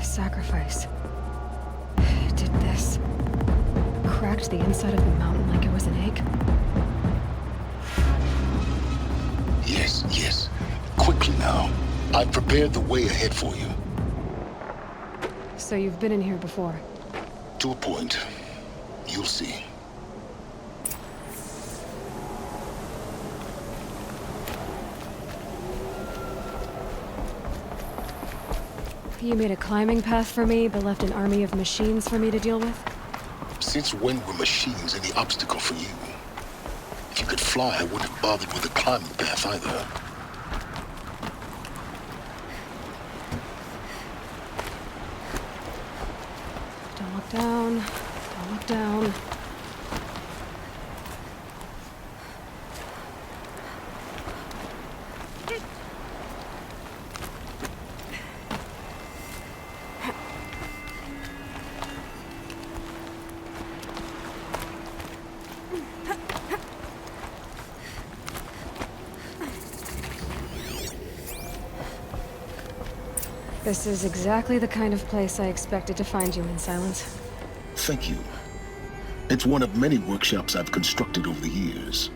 sacrifice. It did this. Cracked the inside of the mountain like it was an egg. Yes, yes. Quickly now. I've prepared the way ahead for you. So you've been in here before? To a point. You'll see. You made a climbing path for me, but left an army of machines for me to deal with? Since when were machines any obstacle for you? If you could fly, I wouldn't have bothered with the climbing path either. Don't look down. Don't look down. This is exactly the kind of place I expected to find you in, Sylens. Thank you. It's one of many workshops I've constructed over the years.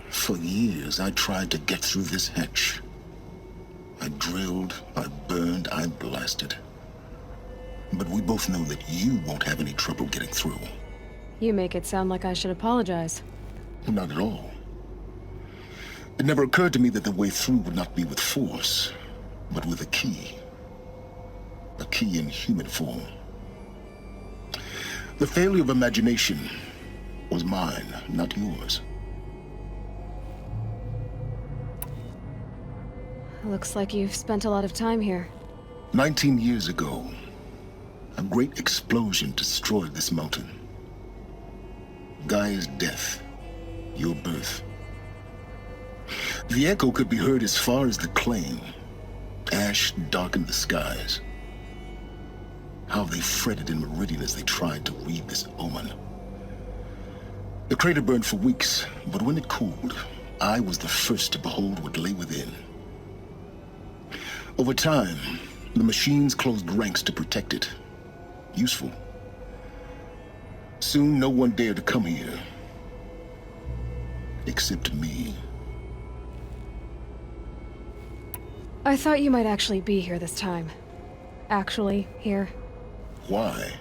For years, I tried to get through this hatch. I drilled, I burned, I blasted. But we both know that you won't have any trouble getting through. You make it sound like I should apologize. Not at all. It never occurred to me that the way through would not be with force, but with a key. A key in human form. The failure of imagination was mine, not yours. Looks like you've spent a lot of time here. 19 years ago, a great explosion destroyed this mountain. Gaia's death, your birth. The echo could be heard as far as the claim. Ash darkened the skies. How they fretted in Meridian as they tried to read this omen. The crater burned for weeks, but when it cooled, I was the first to behold what lay within. Over time, the machines closed ranks to protect it. Useful. Soon, no one dared to come here. Except me. I thought you might actually be here this time. Actually, here. Why?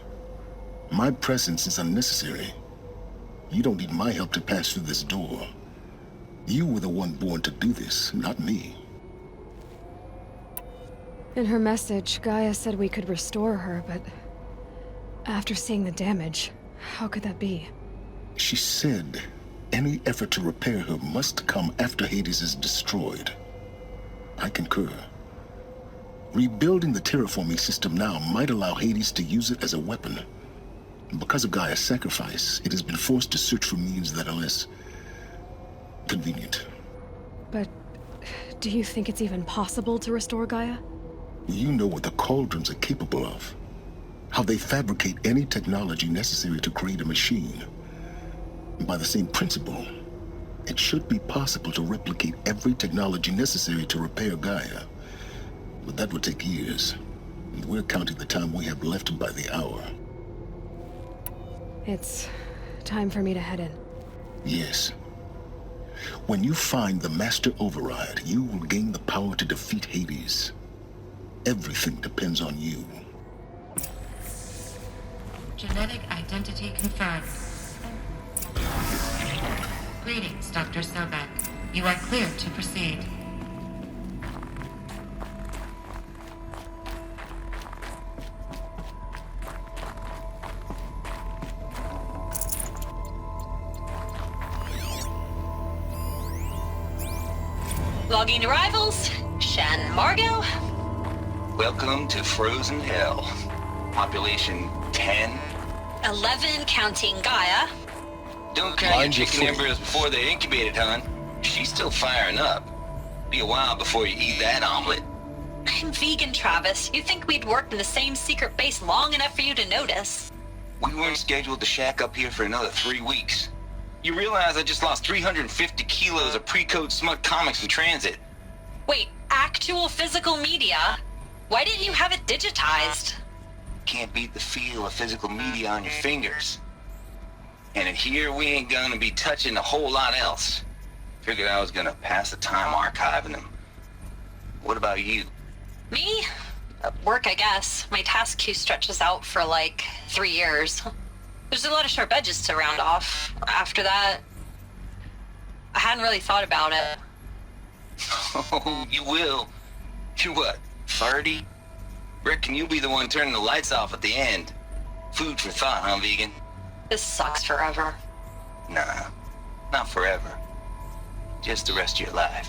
My presence is unnecessary. You don't need my help to pass through this door. You were the one born to do this, not me. In her message, Gaia said we could restore her, but after seeing the damage, how could that be? She said any effort to repair her must come after Hades is destroyed. I concur. Rebuilding the terraforming system now might allow Hades to use it as a weapon. Because of Gaia's sacrifice, it has been forced to search for means that are less convenient. But do you think it's even possible to restore Gaia? You know what the Cauldrons are capable of. How they fabricate any technology necessary to create a machine. By the same principle, it should be possible to replicate every technology necessary to repair Gaia. But that would take years. And we're counting the time we have left by the hour. It's time for me to head in. Yes. When you find the Master Override, you will gain the power to defeat Hades. Everything depends on you. Genetic identity confirmed. Greetings, Dr. Sobek. You are cleared to proceed. Logging arrivals. Shan Margot. Welcome to Frozen Hell. Population 10. 11 counting Gaia. Don't count your Mind your chicken foot. embryos before they're incubated, hon. She's still firing up. Be a while before you eat that omelet. I'm vegan, Travis. You'd think we'd worked in the same secret base long enough for you to notice. We weren't scheduled to shack up here for another 3 weeks. You realize I just lost 350 kilos of pre-code smut comics in transit. Wait, actual physical media? Why didn't you have it digitized? Can't beat the feel of physical media on your fingers. And in here, we ain't gonna be touching a whole lot else. Figured I was gonna pass the time archiving them. What about you? Me? Work, I guess. My task queue stretches out for like 3 years. There's a lot of sharp edges to round off. After that, I hadn't really thought about it. Oh, you will. You're what, 30? Reckon you'll be the one turning the lights off at the end. Food for thought, huh, vegan? This sucks forever. Nah, not forever. Just the rest of your life.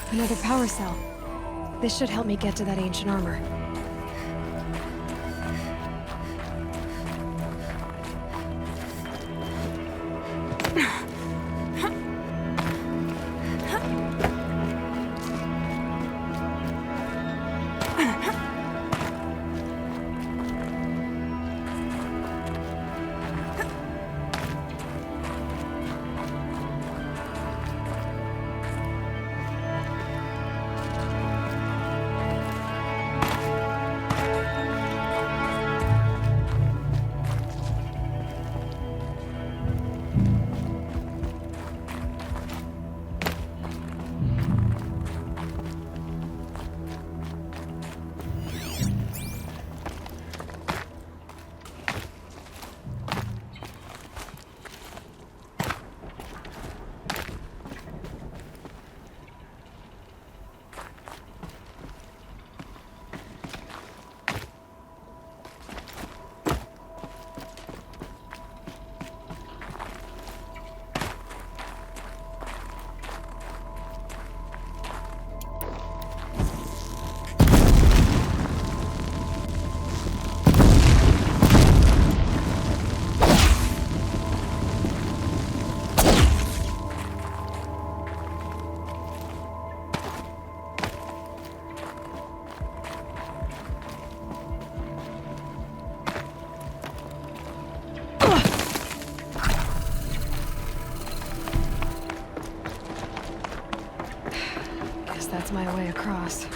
Another power cell. This should help me get to that ancient armor. That's my way across.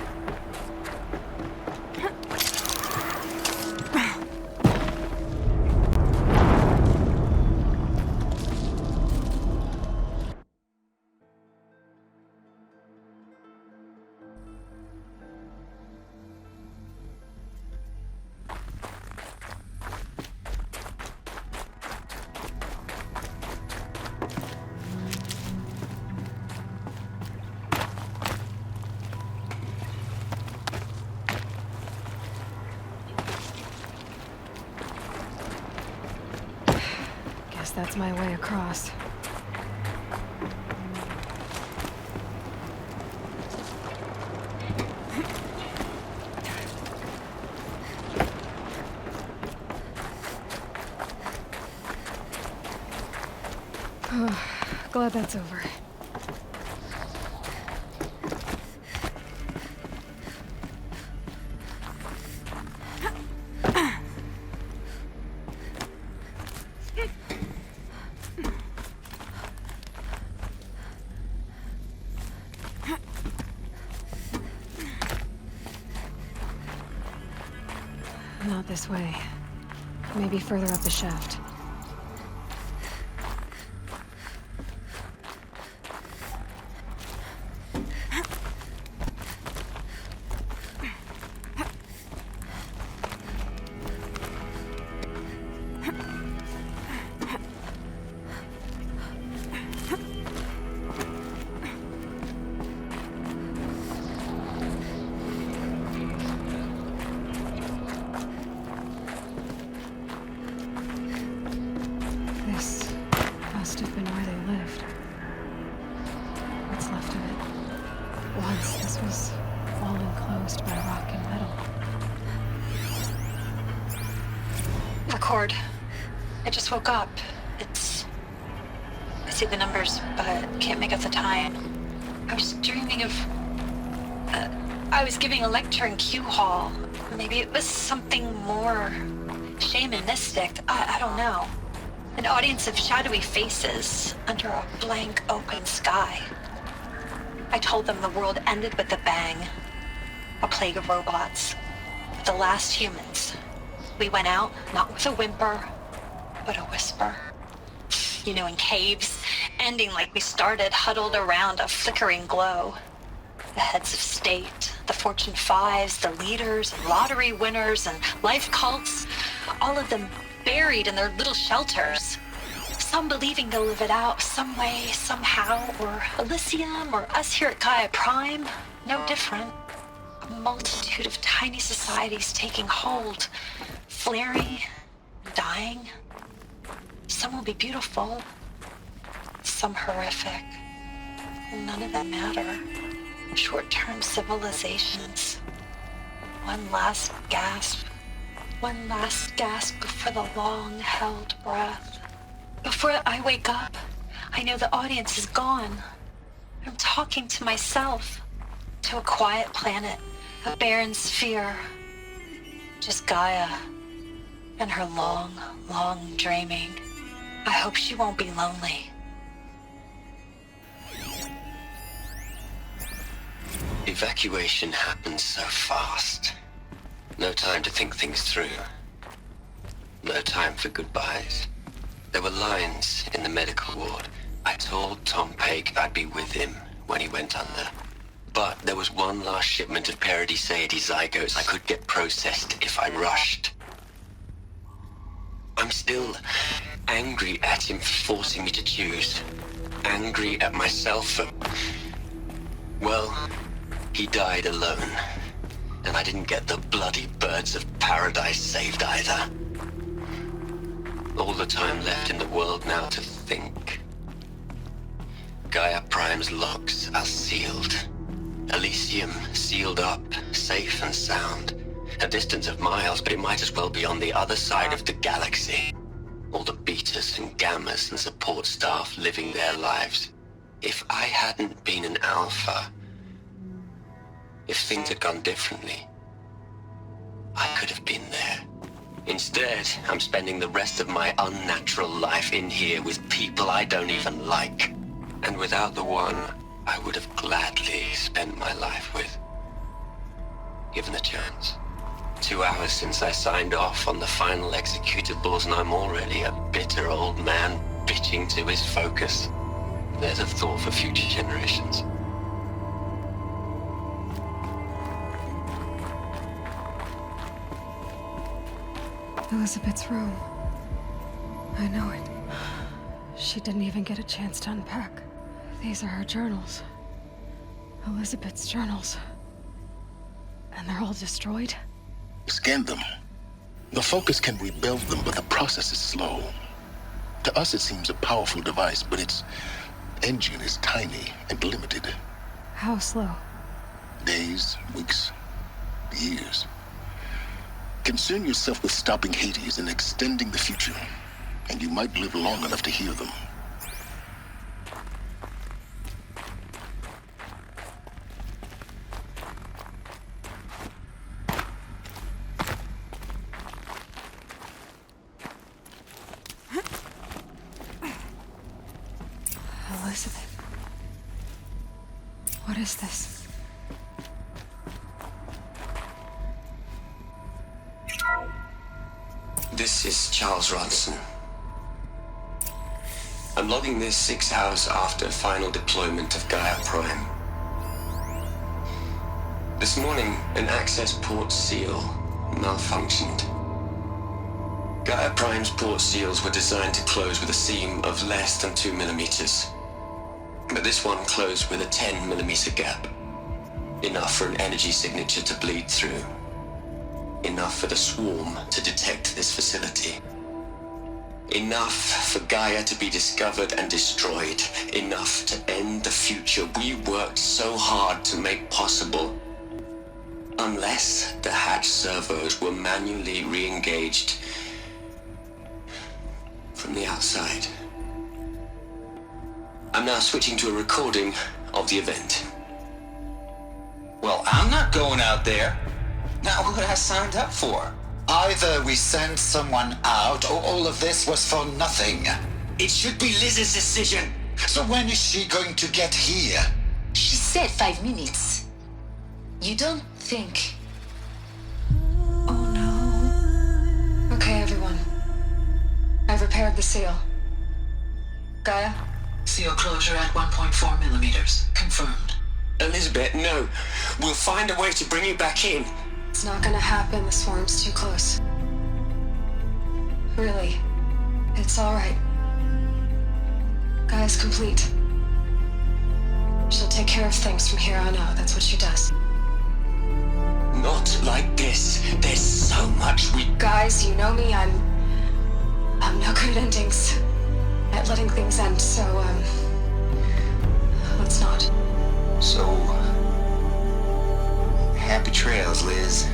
That's my way across. Glad that's over. Not this way. Maybe further up the shaft. This must have been where they lived. What's left of it. Once this was all enclosed by rock and metal. Record. I just woke up. I see the numbers, but can't make out the time. I was dreaming of... I was giving a lecture in Q Hall. Maybe it was something more shamanistic. I don't know. An audience of shadowy faces under a blank open sky. I told them the world ended with a bang. A plague of robots. The last humans. We went out, not with a whimper, but a whisper. You know, in caves, ending like we started, huddled around a flickering glow. The heads of state, the Fortune 5s, the leaders, lottery winners, and life cults, all of them buried in their little shelters. Some believing they'll live it out some way, somehow, or Elysium, or us here at Gaia Prime, no different. A multitude of tiny societies taking hold, flaring, dying. Some will be beautiful, some horrific. None of them matter. Short-term civilizations. One last gasp. One last gasp before the long-held breath. Before I wake up, I know the audience is gone. I'm talking to myself. To a quiet planet, a barren sphere. Just Gaia and her long, long dreaming. I hope she won't be lonely. Evacuation happened so fast. No time to think things through. No time for goodbyes. There were lines in the medical ward. I told Tom Paik I'd be with him when he went under. But there was one last shipment of Paradiseidae zygotes I could get processed if I rushed. I'm still angry at him for forcing me to choose. Angry at myself for... Well, he died alone. And I didn't get the bloody birds of paradise saved either. All the time left in the world now to think. Gaia Prime's locks are sealed. Elysium sealed up, safe and sound. A distance of miles, but it might as well be on the other side of the galaxy. All the betas and gammas and support staff living their lives. If I hadn't been an alpha, if things had gone differently, I could have been there. Instead, I'm spending the rest of my unnatural life in here with people I don't even like. And without the one I would have gladly spent my life with. Given the chance. 2 hours since I signed off on the final executables, and I'm already a bitter old man bitching to his focus. There's a thought for future generations. Elizabeth's room. I know it. She didn't even get a chance to unpack. These are her journals. Elizabeth's journals. And they're all destroyed? Scan them. The Focus can rebuild them, but the process is slow. To us, it seems a powerful device, but its engine is tiny and limited. How slow? Days, weeks, years. Concern yourself with stopping Hades and extending the future, and you might live long enough to hear them. Elizabeth. What is this? This is Charles Ronson. I'm logging this 6 hours after final deployment of Gaia Prime. This morning, an access port seal malfunctioned. Gaia Prime's port seals were designed to close with a seam of less than 2 millimeters. But this one closed with a 10 millimeter gap. Enough for an energy signature to bleed through. Enough for the swarm to detect this facility. Enough for Gaia to be discovered and destroyed. Enough to end the future we worked so hard to make possible. Unless the hatch servos were manually re-engaged from the outside. I'm now switching to a recording of the event. Well, I'm not going out there. Not what I signed up for. Either we send someone out, or all of this was for nothing. It should be Liz's decision. So when is she going to get here? She said 5 minutes. You don't think... Oh no. Okay, everyone. I've repaired the seal. Gaia? Seal closure at 1.4 millimeters. Confirmed. Elizabeth, no. We'll find a way to bring you back in. It's not gonna happen. The swarm's too close. Really. It's alright. Gaia's complete. She'll take care of things from here on out. That's what she does. Not like this. There's so much we... Guys, you know me. I'm no good at endings. At letting things end, so, let's not. So, happy trails, Liz.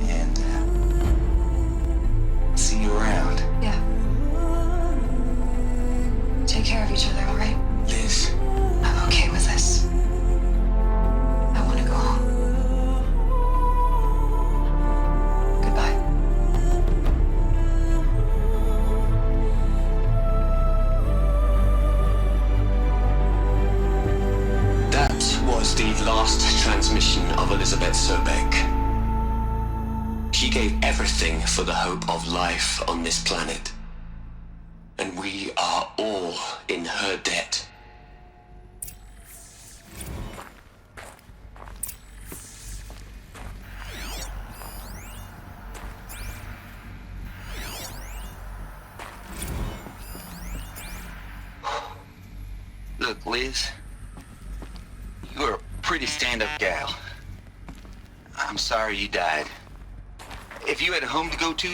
And, see you around. Yeah. Take care of each other, alright? Liz. I'm okay with this. I want to go home. Goodbye. That was the last transmission of Elizabeth Sobek. She gave everything for the hope of life on this planet. And we are all in her debt. Look, Liz. You're a pretty stand-up gal. I'm sorry you died. If you had a home to go to,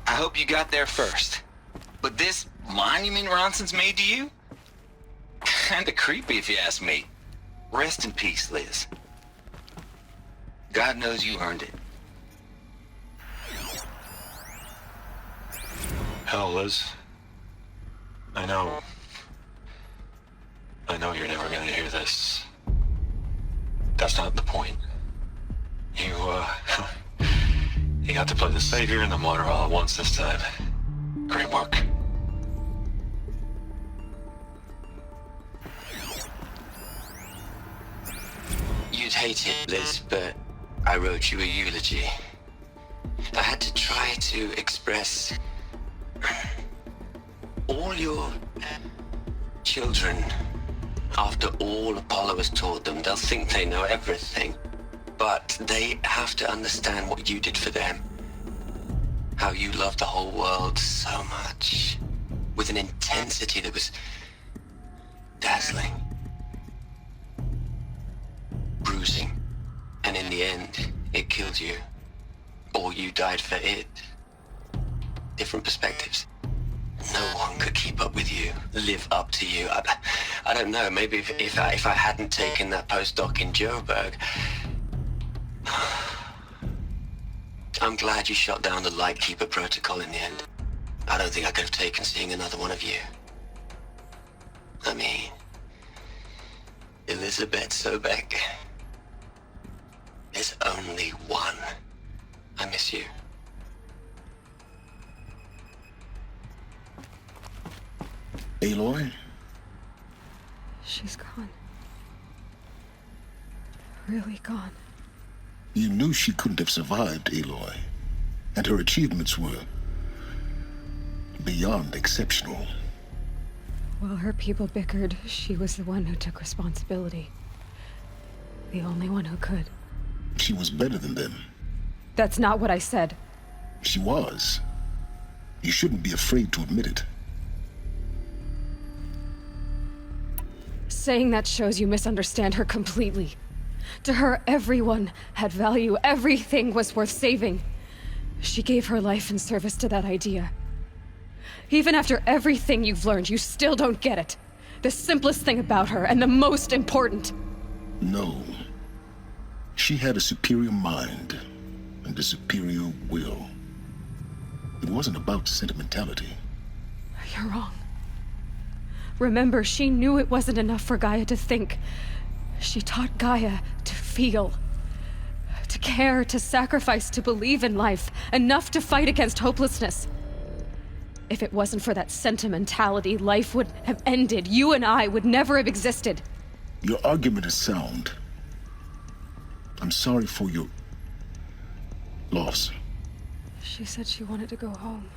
I hope you got there first. But this monument Ronson's made to you? Kinda creepy if you ask me. Rest in peace, Liz. God knows you earned it. Hell, Liz. I know you're never gonna hear this. That's not the point. You got to play the savior and the martyr all at once this time. Great work. You'd hate it, Liz, but I wrote you a eulogy. I had to try to express all your children. After all Apollo has taught them, they'll think they know everything. But they have to understand what you did for them. How you loved the whole world so much. With an intensity that was dazzling. Bruising. And in the end, it killed you. Or you died for it. Different perspectives. No one could keep up with you, live up to you. I don't know, maybe if I hadn't taken that postdoc in Joburg. I'm glad you shot down the Lightkeeper protocol in the end. I don't think I could have taken seeing another one of you. I mean, Elizabeth Sobek. There's only one. I miss you. Aloy? She's gone. Really gone. You knew she couldn't have survived, Aloy. And her achievements were Beyond exceptional. While her people bickered, she was the one who took responsibility. The only one who could. She was better than them. That's not what I said. She was. You shouldn't be afraid to admit it. Saying that shows you misunderstand her completely. To her, everyone had value. Everything was worth saving. She gave her life in service to that idea. Even after everything you've learned, you still don't get it. The simplest thing about her, and the most important. No. She had a superior mind and a superior will. It wasn't about sentimentality. You're wrong. Remember, she knew it wasn't enough for Gaia to think. She taught Gaia to feel. To care, to sacrifice, to believe in life. Enough to fight against hopelessness. If it wasn't for that sentimentality, life would have ended. You and I would never have existed. Your argument is sound. I'm sorry for your loss. She said she wanted to go home.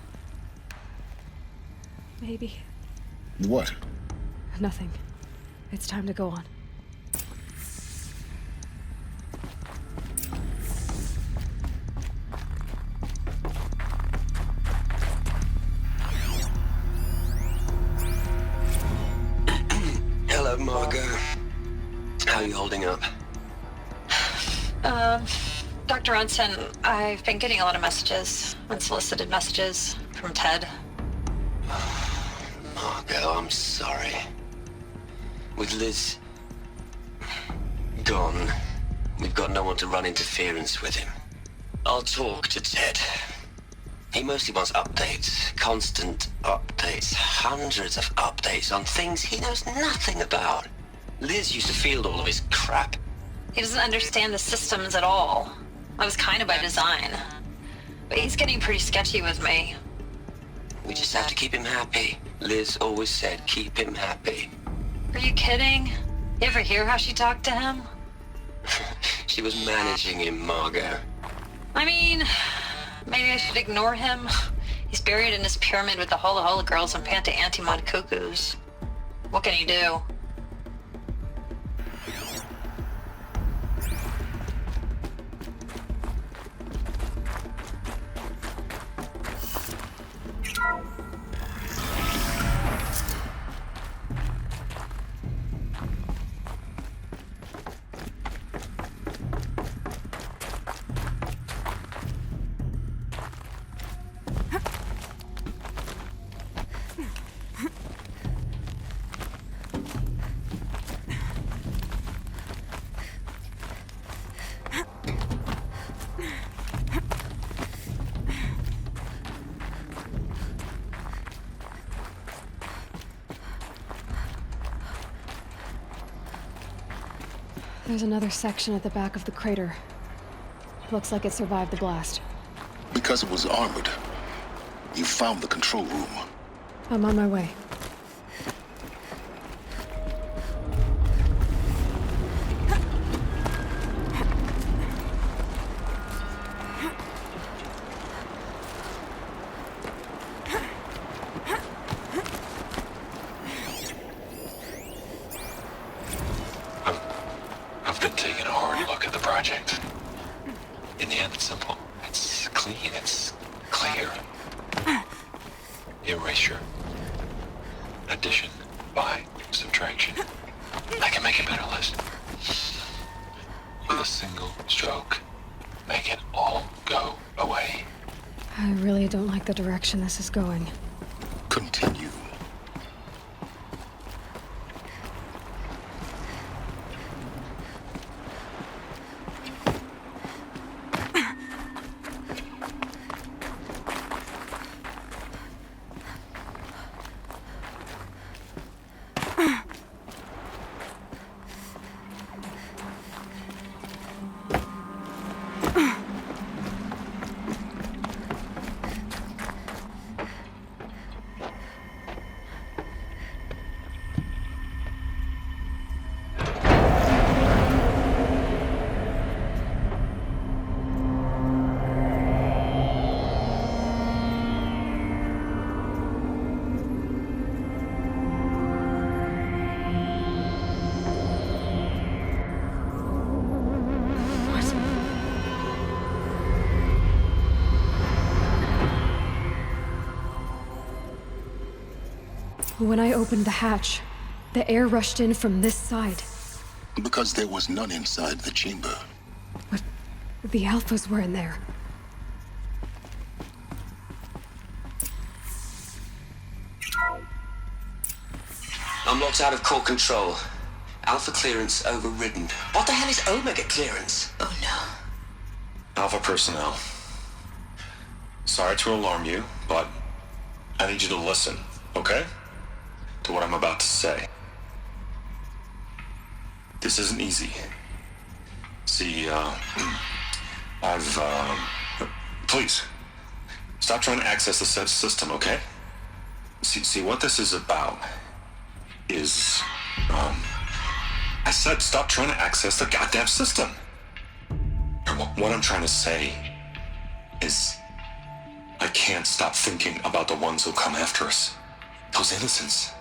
Maybe. What? Nothing. It's time to go on. Hello, Margot. How are you holding up? Dr. Ronson, I've been getting a lot of messages, unsolicited messages from Ted. Margot, I'm sorry. With Liz gone, we've got no one to run interference with him. I'll talk to Ted. He mostly wants updates, constant updates, hundreds of updates on things he knows nothing about. Liz used to field all of his crap. He doesn't understand the systems at all. That was kind of by design. But he's getting pretty sketchy with me. We just have to keep him happy. Liz always said, keep him happy. Are you kidding? You ever hear how she talked to him? She was managing him, Margot. I mean, maybe I should ignore him. He's buried in his pyramid with the Hola Hola girls and Panta Antimod cuckoos. What can he do? There's another section at the back of the crater. Looks like it survived the blast. Because it was armored. You found the control room. I'm on my way. I've been taking a hard look at the project. In the end, it's simple. It's clean. It's clear. Erasure. Addition. By. Subtraction. I can make a better list. With a single stroke. Make it all go away. I really don't like the direction this is going. Continue. When I opened the hatch, the air rushed in from this side. Because there was none inside the chamber. But the Alphas were in there. Unlocked out of core control. Alpha clearance overridden. What the hell is Omega clearance? Oh no. Alpha personnel. Sorry to alarm you, but I need you to listen, okay? To what I'm about to say. This isn't easy. See, please, stop trying to access the system, okay? See, what this is about is, I said stop trying to access the goddamn system. And what I'm trying to say is, I can't stop thinking about the ones who'll come after us. Those innocents.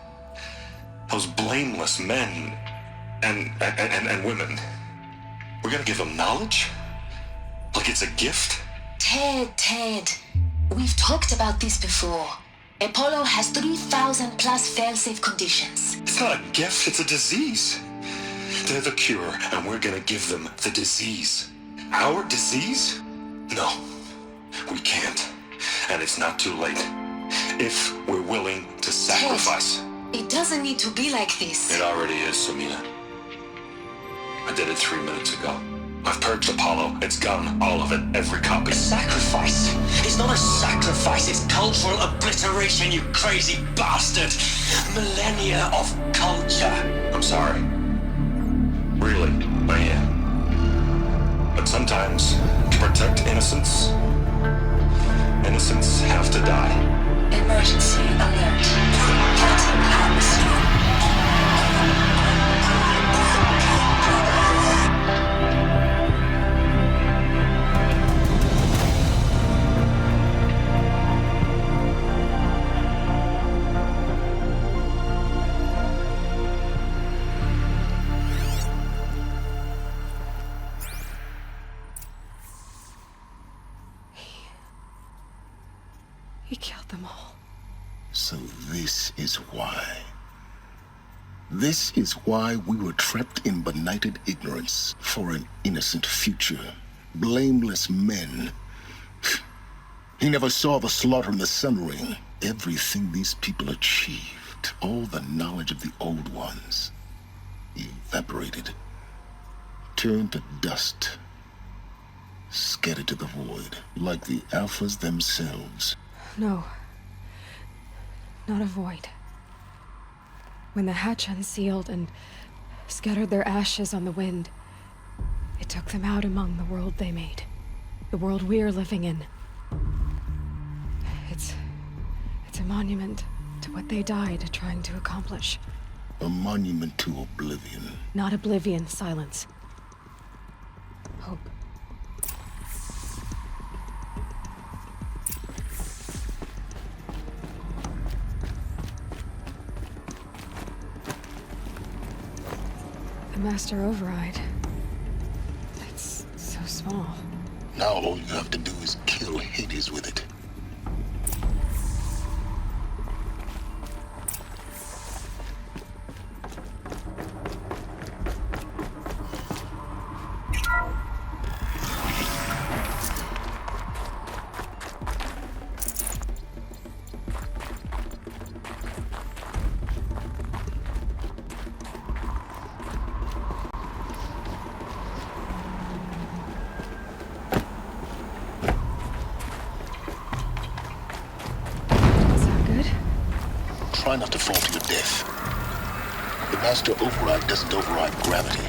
Those blameless men and women. We're gonna give them knowledge? Like it's a gift? Ted. We've talked about this before. Apollo has 3,000 plus fail-safe conditions. It's not a gift, it's a disease. They're the cure, and we're gonna give them the disease. Our disease? No, we can't. And it's not too late. If we're willing to sacrifice. Ted, it doesn't need to be like this. It already is, Samina. I did it 3 minutes ago. I've purged Apollo. It's gone. All of it. Every copy. A sacrifice? It's not a sacrifice, it's cultural obliteration, you crazy bastard! Millennia of culture! I'm sorry. Really, I am. But sometimes, to protect innocence, innocents have to die. Emergency alert. Captain atmosphere. He killed them all. So this is why. This is why we were trapped in benighted ignorance for an innocent future. Blameless men. He never saw the slaughter in the Sun Ring. Everything these people achieved, all the knowledge of the old ones, evaporated, turned to dust, scattered to the void, like the Alphas themselves. No. Not a void. When the hatch unsealed and scattered their ashes on the wind, it took them out among the world they made. The world we're living in. It's a monument to what they died trying to accomplish. A monument to oblivion. Not oblivion, Sylens. Hope. The Master Override. It's so small. Now all you have to do is kill Hades with it. Try not to fall to your death. The Master Override doesn't override gravity.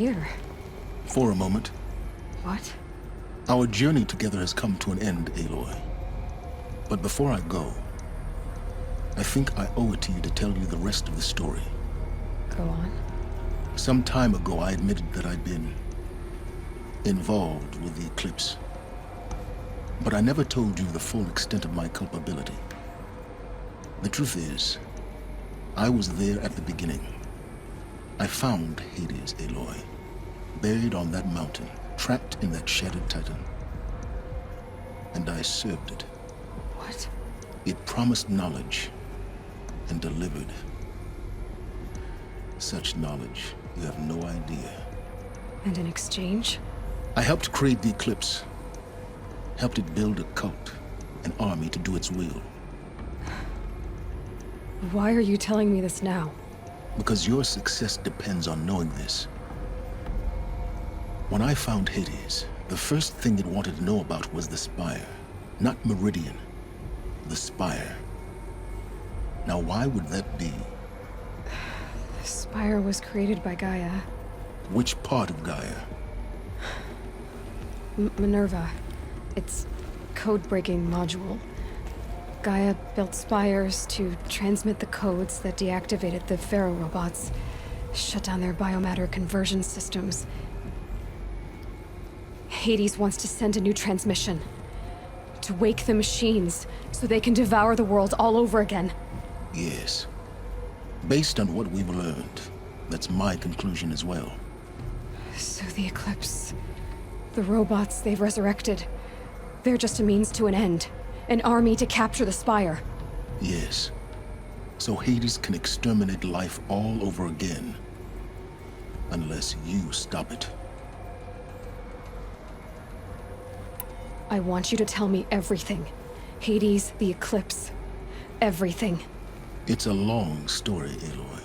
here? For a moment. What? Our journey together has come to an end, Aloy. But before I go, I think I owe it to you to tell you the rest of the story. Go on. Some time ago, I admitted that I'd been involved with the eclipse. But I never told you the full extent of my culpability. The truth is, I was there at the beginning. I found Hades, Aloy, buried on that mountain, trapped in that shattered titan. And I served it. What? It promised knowledge and delivered. Such knowledge, you have no idea. And in exchange? I helped create the eclipse. Helped it build a cult, an army to do its will. Why are you telling me this now? Because your success depends on knowing this. When I found Hades, the first thing it wanted to know about was the Spire. Not Meridian. The Spire. Now why would that be? The Spire was created by Gaia. Which part of Gaia? Minerva. Its code-breaking module. Gaia built spires to transmit the codes that deactivated the Pharaoh robots, shut down their biomatter conversion systems. Hades wants to send a new transmission. To wake the machines, so they can devour the world all over again. Yes. Based on what we've learned, that's my conclusion as well. So the Eclipse... the robots they've resurrected... they're just a means to an end. An army to capture the Spire. Yes. So Hades can exterminate life all over again. Unless you stop it. I want you to tell me everything. Hades, the Eclipse. Everything. It's a long story, Aloy.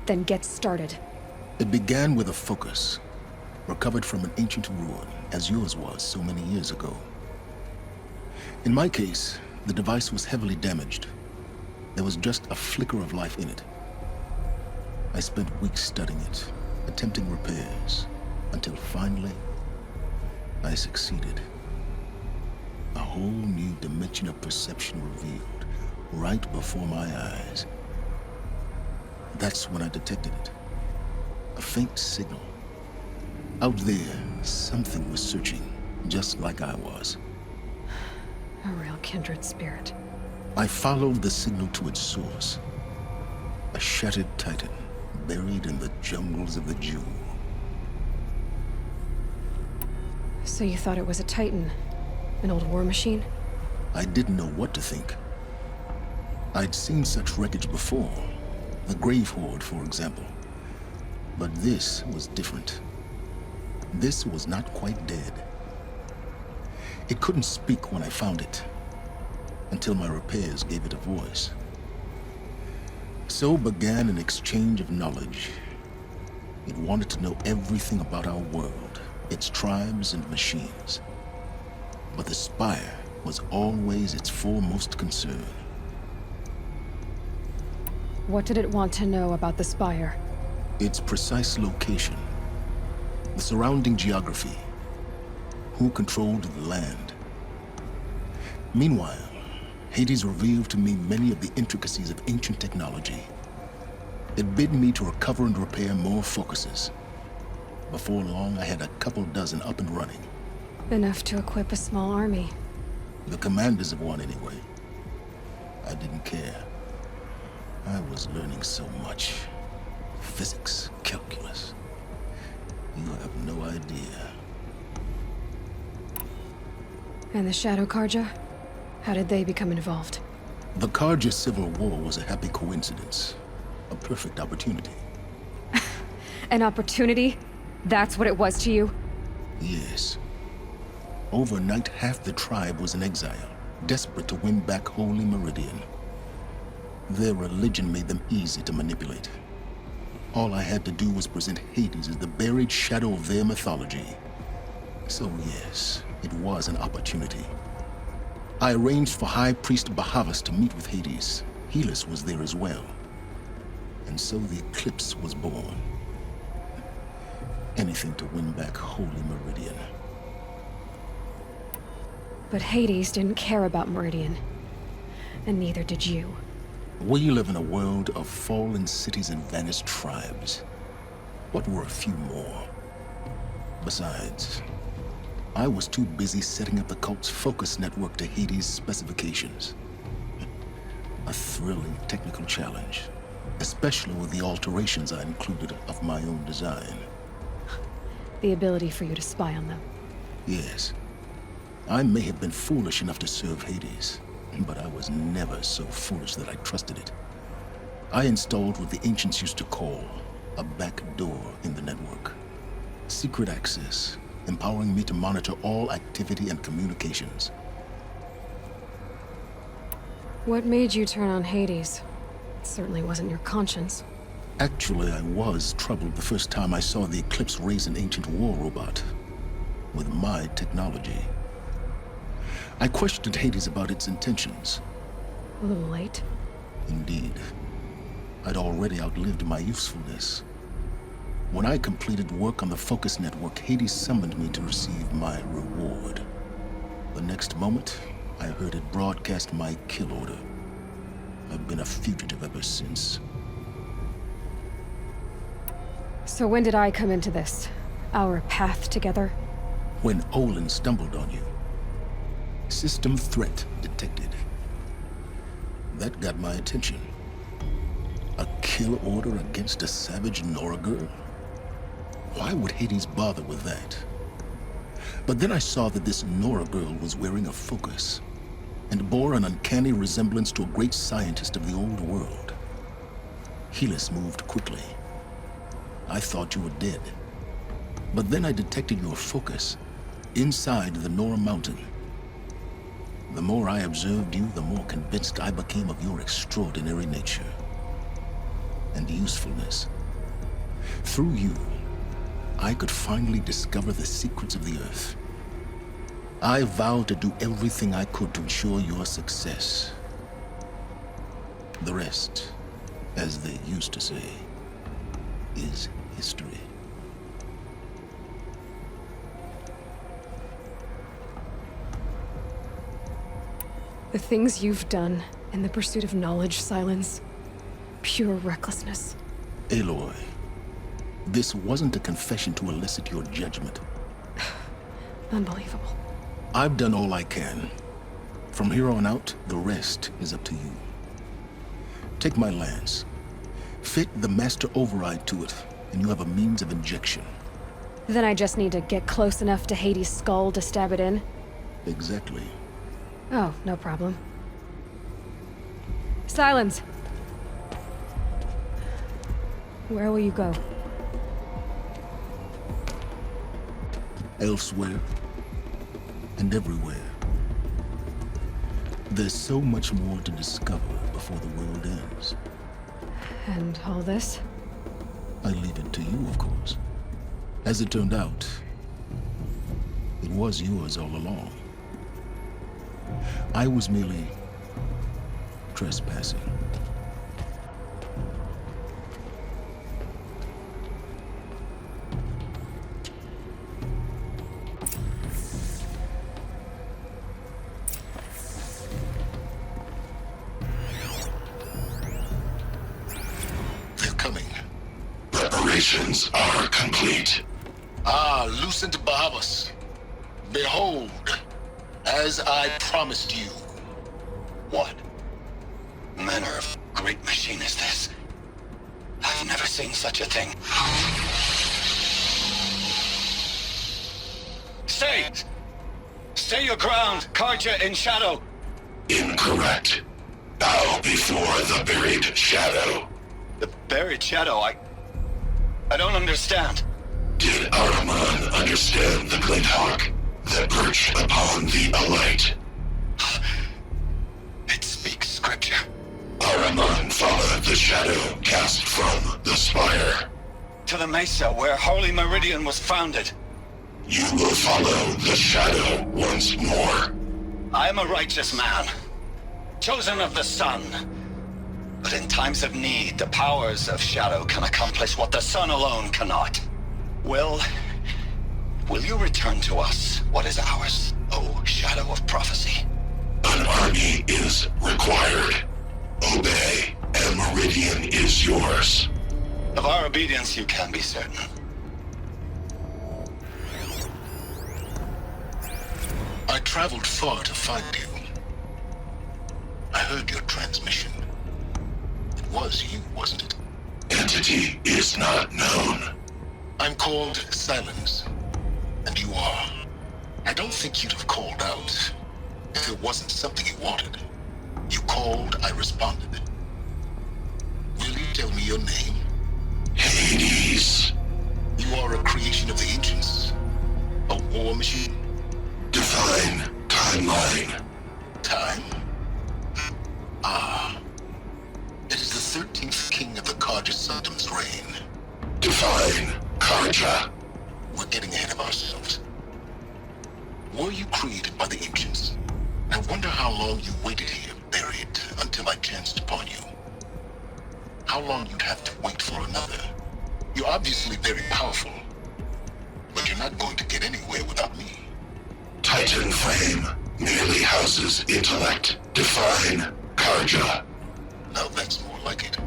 Then get started. It began with a focus. Recovered from an ancient ruin, as yours was so many years ago. In my case, the device was heavily damaged. There was just a flicker of life in it. I spent weeks studying it, attempting repairs, until finally, I succeeded. A whole new dimension of perception revealed, right before my eyes. That's when I detected it. A faint signal. Out there, something was searching, just like I was. A real kindred spirit. I followed the signal to its source. A shattered titan, buried in the jungles of the Jewel. So you thought it was a titan? An old war machine? I didn't know what to think. I'd seen such wreckage before. The Grave Horde, for example. But this was different. This was not quite dead. It couldn't speak when I found it, until my repairs gave it a voice. So began an exchange of knowledge. It wanted to know everything about our world, its tribes and machines. But the Spire was always its foremost concern. What did it want to know about the Spire? Its precise location, the surrounding geography, who controlled the land. Meanwhile, Hades revealed to me many of the intricacies of ancient technology. It bid me to recover and repair more focuses. Before long, I had a couple dozen up and running. Enough to equip a small army. The commanders of one, anyway. I didn't care. I was learning so much. Physics, calculus. You have no idea. And the Shadow Karja? How did they become involved? The Karja Civil War was a happy coincidence. A perfect opportunity. An opportunity? That's what it was to you? Yes. Overnight, half the tribe was in exile, desperate to win back Holy Meridian. Their religion made them easy to manipulate. All I had to do was present Hades as the buried shadow of their mythology. So yes, it was an opportunity. I arranged for High Priest Bahavas to meet with Hades. Helis was there as well. And so the Eclipse was born. Anything to win back Holy Meridian. But Hades didn't care about Meridian. And neither did you. We live in a world of fallen cities and vanished tribes. What were a few more? Besides, I was too busy setting up the cult's focus network to Hades' specifications. A thrilling technical challenge, especially with the alterations I included of my own design. The ability for you to spy on them. Yes. I may have been foolish enough to serve Hades, but I was never so foolish that I trusted it. I installed what the ancients used to call a back door in the network. Secret access, empowering me to monitor all activity and communications. What made you turn on Hades? It certainly wasn't your conscience. Actually, I was troubled the first time I saw the Eclipse raise an ancient war robot with my technology. I questioned Hades about its intentions. A little late. Indeed. I'd already outlived my usefulness. When I completed work on the Focus Network, Hades summoned me to receive my reward. The next moment, I heard it broadcast my kill order. I've been a fugitive ever since. So when did I come into this? Our path together? When Olin stumbled on you. System threat detected. That got my attention. A kill order against a savage Nora girl? Why would Hades bother with that? But then I saw that this Nora girl was wearing a focus and bore an uncanny resemblance to a great scientist of the old world. Helis moved quickly. I thought you were dead. But then I detected your focus inside the Nora mountain. The more I observed you, the more convinced I became of your extraordinary nature and usefulness. Through you, I could finally discover the secrets of the Earth. I vowed to do everything I could to ensure your success. The rest, as they used to say, is history. The things you've done in the pursuit of knowledge, Sylens. Pure recklessness. Aloy, this wasn't a confession to elicit your judgment. Unbelievable. I've done all I can. From here on out, the rest is up to you. Take my lance. Fit the master override to it, and you have a means of injection. Then I just need to get close enough to Hades' skull to stab it in? Exactly. Oh, no problem. Sylens! Where will you go? Elsewhere. And everywhere. There's so much more to discover before the world ends. And all this? I leave it to you, of course. As it turned out, it was yours all along. I was merely trespassing. They're coming. Preparations are complete. Ah, Lucent Bahavas. Behold, as I promised you. What manner of great machine is this? I've never seen such a thing. Stay! Stay your ground, Karja in shadow! Incorrect. Bow before the buried shadow. The buried shadow, I don't understand. Did Ahriman understand the glint hawk that perched upon the alight? It speaks scripture. Ahriman followed the shadow cast from the spire. To the mesa where Holy Meridian was founded. You will follow the shadow once more. I am a righteous man, chosen of the sun. But in times of need, the powers of shadow can accomplish what the sun alone cannot. Well, will you return to us what is ours, O Shadow of Prophecy? An army is required. Obey, and Meridian is yours. Of our obedience you can be certain. I traveled far to find you. I heard your transmission. It was you, wasn't it? Entity is not known. I'm called Sylens, and you are. I don't think you'd have called out if it wasn't something you wanted. You called, I responded. Will you tell me your name? Hades. You are a creation of the ancients. A war machine? Define timeline. Time? Ah. It is the 13th king of the Carja Sanctum's reign. Define Karja. We're getting ahead of ourselves. Were you created by the ancients? I wonder how long you waited here, buried, until I chanced upon you. How long you'd have to wait for another. You're obviously very powerful, but you're not going to get anywhere without me. Titan Flame merely houses intellect. Define Karja. Now that's more like it.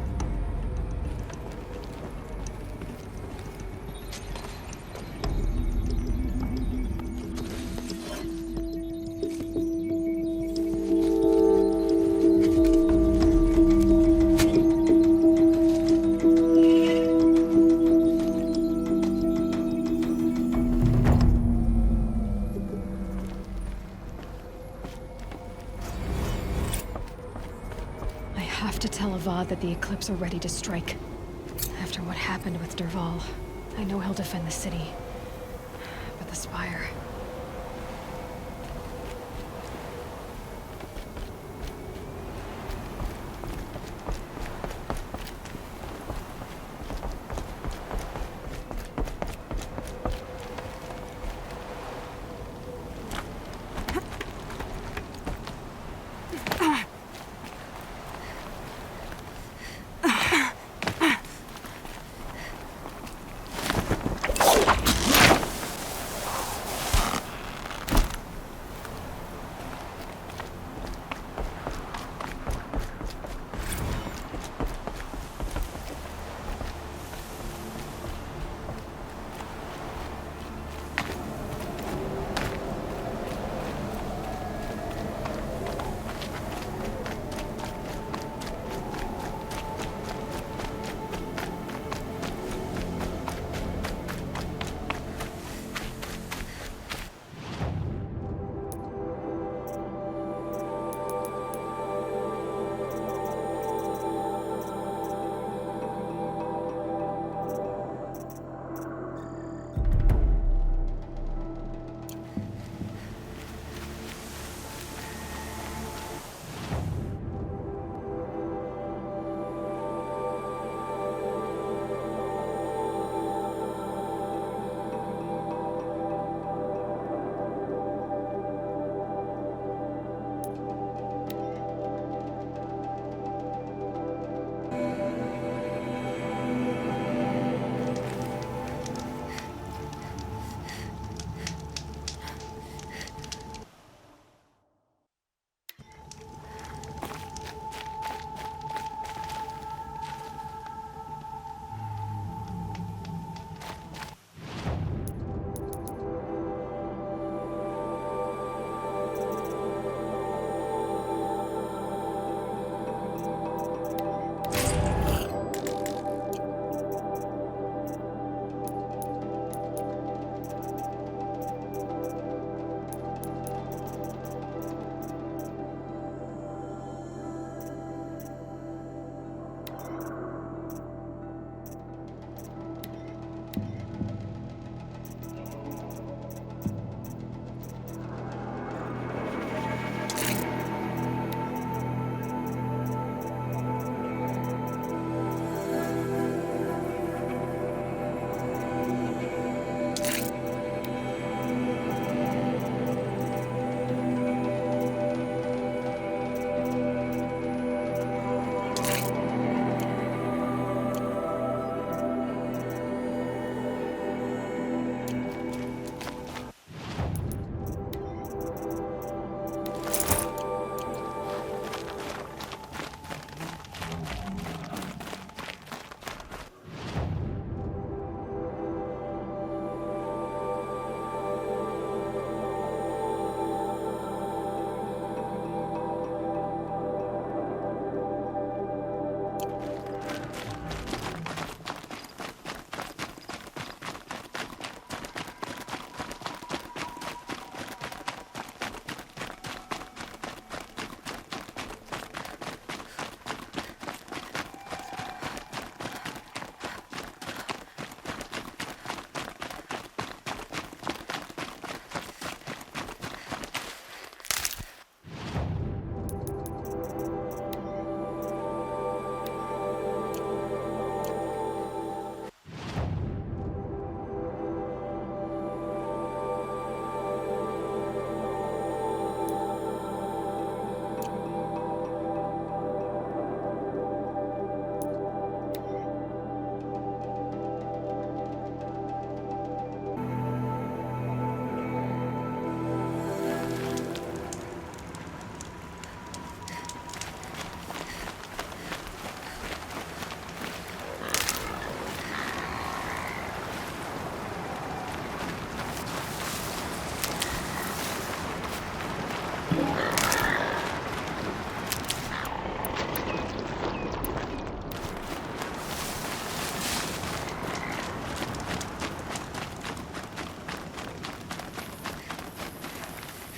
That the Eclipse are ready to strike. After what happened with Derval, I know he'll defend the city. But the Spire...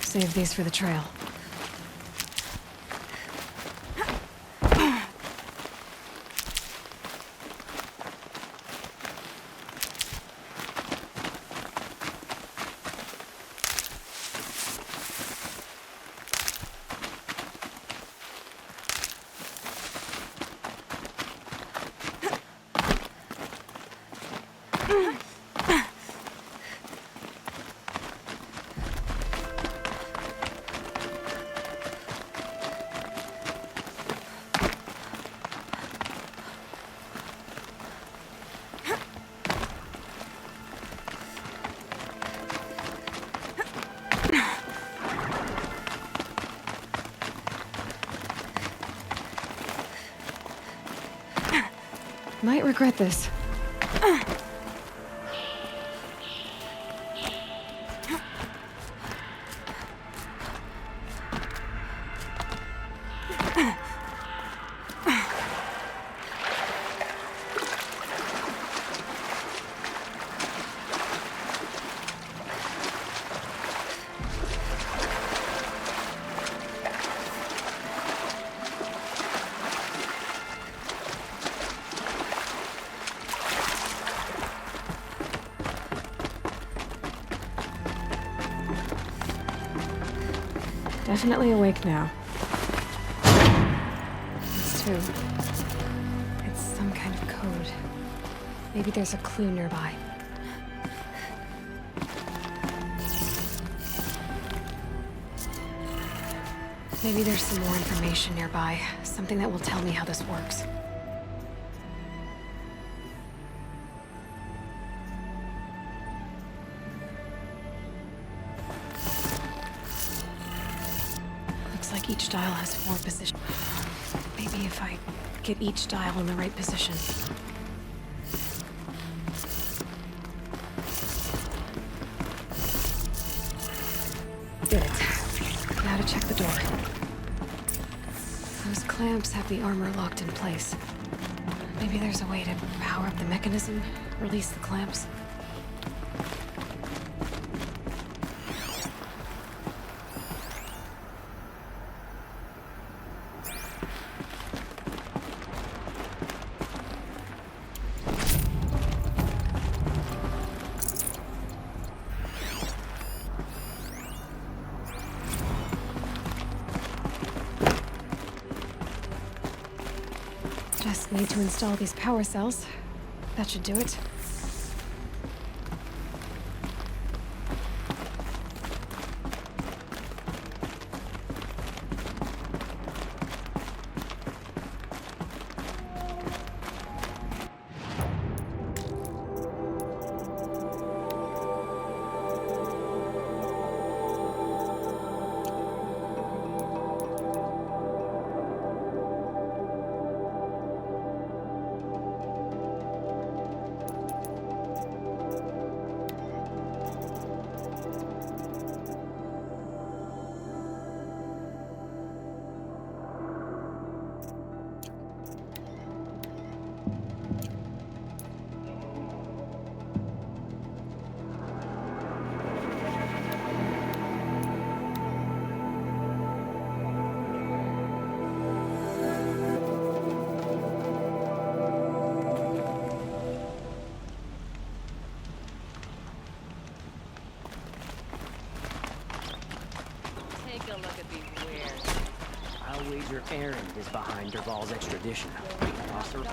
Save these for the trail. Might regret this. Definitely awake now. It's 2. It's some kind of code. Maybe there's a clue nearby. Maybe there's some more information nearby. Something that will tell me how this works. Looks like each dial has 4 positions. Maybe if I get each dial in the right position. Did it. Now to check the door. Those clamps have the armor locked in place. Maybe there's a way to power up the mechanism, release the clamps. Just need to install these power cells. That should do it. Your errand is behind Derval's extradition. Officer.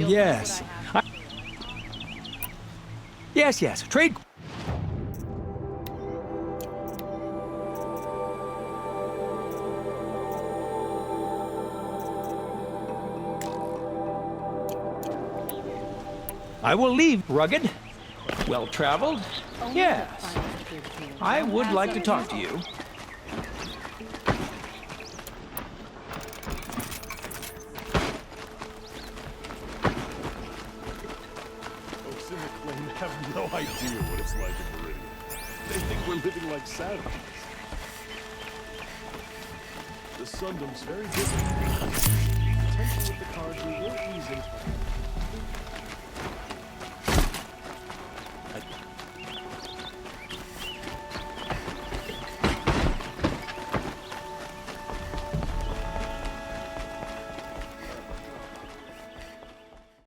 Yes. Yes. Trade. I will leave. Rugged. Well-traveled. Yes. I would like to talk to you. Folks in the claim have no idea what it's like in Meridian. They think we're living like savages. The Sundom's very different. Attention with the cards we will ease into.